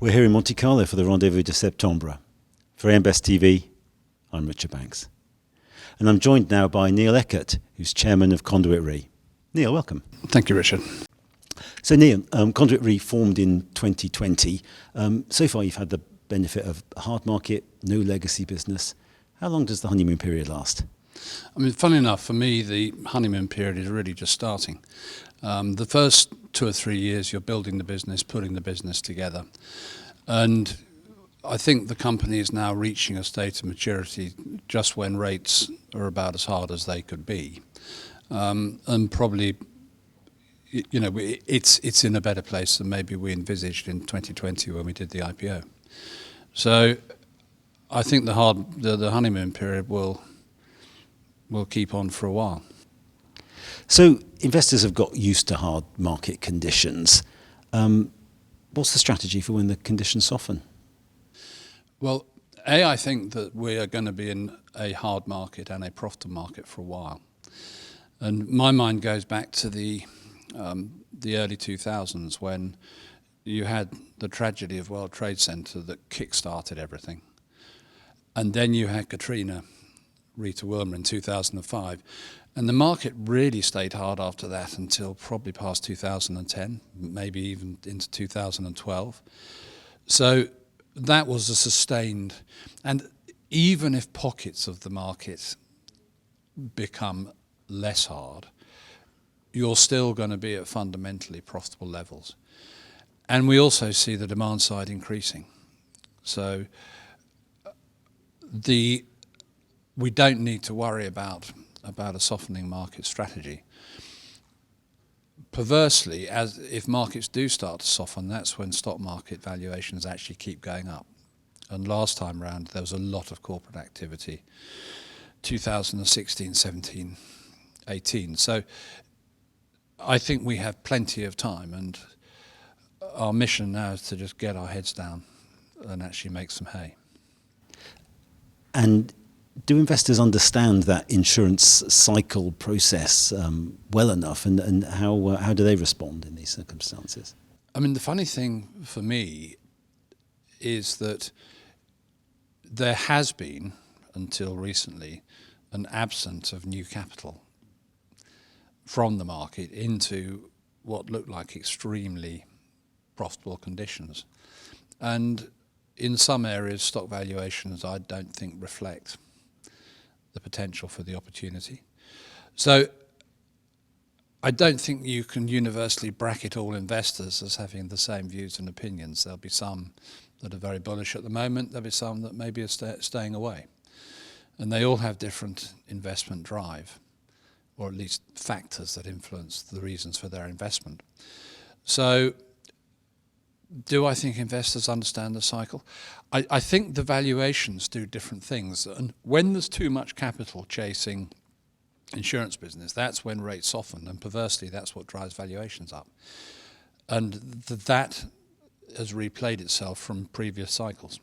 We're here in Monte Carlo for the Rendez-vous de Septembre. For AMBest TV, I'm Richard Banks. And I'm joined now by Neil Eckert, who's chairman of Conduit Re. Neil, welcome. Thank you, Richard. So Neil, Conduit Re formed in 2020. So far you've had the benefit of a hard market, no legacy business. How long does the honeymoon period last? I mean, funny enough, for me, the honeymoon period is really just starting. The first 2 or 3 years, you're building the business, putting the business together. And I think the company is now reaching a state of maturity just when rates are about as hard as they could be. And probably, you know, it's in a better place than maybe we envisaged in 2020 when we did the IPO. So I think the honeymoon period will keep on for a while. So investors have got used to hard market conditions. What's the strategy for when the conditions soften? Well, I think that we are going to be in a hard market and a profitable market for a while. And my mind goes back to the early 2000s when you had the tragedy of World Trade Center that kick-started everything. And then you had Katrina, Rita Wilma in 2005. And the market really stayed hard after that until probably past 2010, maybe even into 2012. So that was a sustained, and even if pockets of the market become less hard, you're still going to be at fundamentally profitable levels. And we also see the demand side increasing. So we don't need to worry about a softening market strategy. Perversely, as if markets do start to soften, that's when stock market valuations actually keep going up. And last time round, there was a lot of corporate activity, 2016, 17, 18. So I think we have plenty of time, and our mission now is to just get our heads down and actually make some hay. And do investors understand that insurance cycle process well enough, and how do they respond in these circumstances? I mean, the funny thing for me is that there has been, until recently, an absence of new capital from the market into what looked like extremely profitable conditions. And in some areas, stock valuations, I don't think, reflect the potential for the opportunity. So I don't think you can universally bracket all investors as having the same views and opinions. There'll be some that are very bullish at the moment. There'll be some that maybe are staying away. And they all have different investment drive, or at least factors that influence the reasons for their investment. So do I think investors understand the cycle? I think the valuations do different things. And when there's too much capital chasing insurance business, that's when rates soften. And perversely, that's what drives valuations up. And that has replayed itself from previous cycles.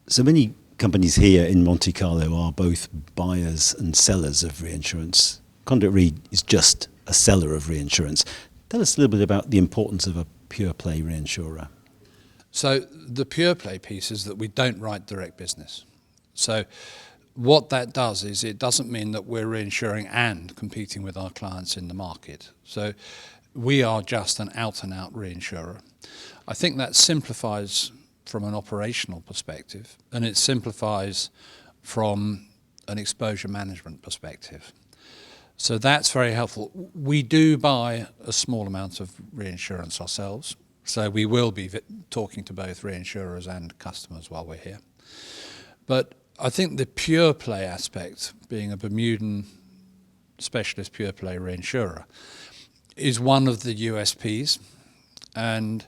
So many companies here in Monte Carlo are both buyers and sellers of reinsurance. Conduit Re is just a seller of reinsurance. Tell us a little bit about the importance of a pure play reinsurer. So the pure play piece is that we don't write direct business. So what that does is it doesn't mean that we're reinsuring and competing with our clients in the market. So we are just an out-and-out reinsurer. I think that simplifies from an operational perspective, and it simplifies from an exposure management perspective. So that's very helpful. We do buy a small amount of reinsurance ourselves, so we will be talking to both reinsurers and customers while we're here. But I think the pure play aspect, being a Bermudan specialist pure play reinsurer, is one of the USPs. And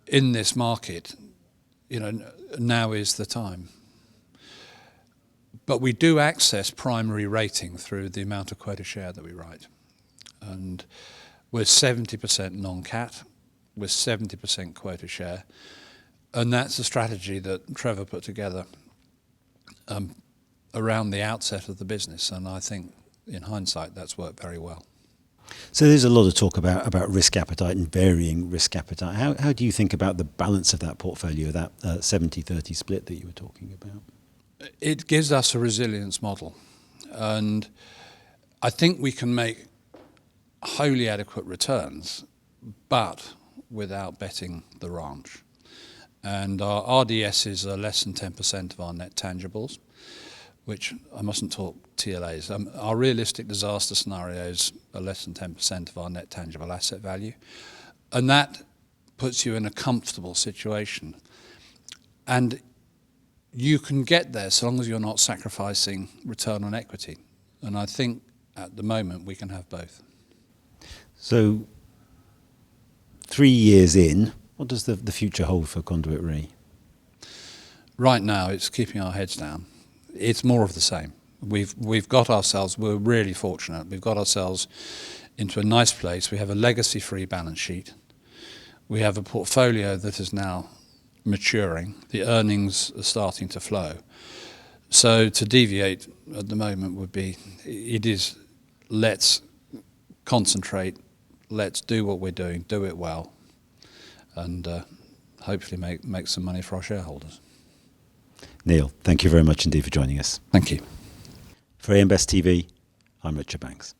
in this market, you know, now is the time. But we do access primary rating through the amount of quota share that we write. And we're 70% non-cat, we're 70% quota share. And that's a strategy that Trevor put together around the outset of the business. And I think, in hindsight, that's worked very well. So there's a lot of talk about risk appetite and varying risk appetite. How do you think about the balance of that portfolio, that 70-30 split that you were talking about? It gives us a resilience model, and I think we can make wholly adequate returns, but without betting the ranch. And our RDSs are less than 10% of our net tangibles, which I mustn't talk TLAs. Our realistic disaster scenarios are less than 10% of our net tangible asset value. And that puts you in a comfortable situation. And you can get there so long as you're not sacrificing return on equity. And I think at the moment we can have both. So 3 years in, what does the future hold for Conduit Re? Right now it's keeping our heads down. It's more of the same. We've got ourselves, we're really fortunate, we've got ourselves into a nice place. We have a legacy-free balance sheet. We have a portfolio that is now maturing. The earnings are starting to flow. So to deviate at the moment would be, let's concentrate, let's do what we're doing, do it well, and hopefully make some money for our shareholders. Neil, thank you very much indeed for joining us. Thank you. For AM Best TV, I'm Richard Banks.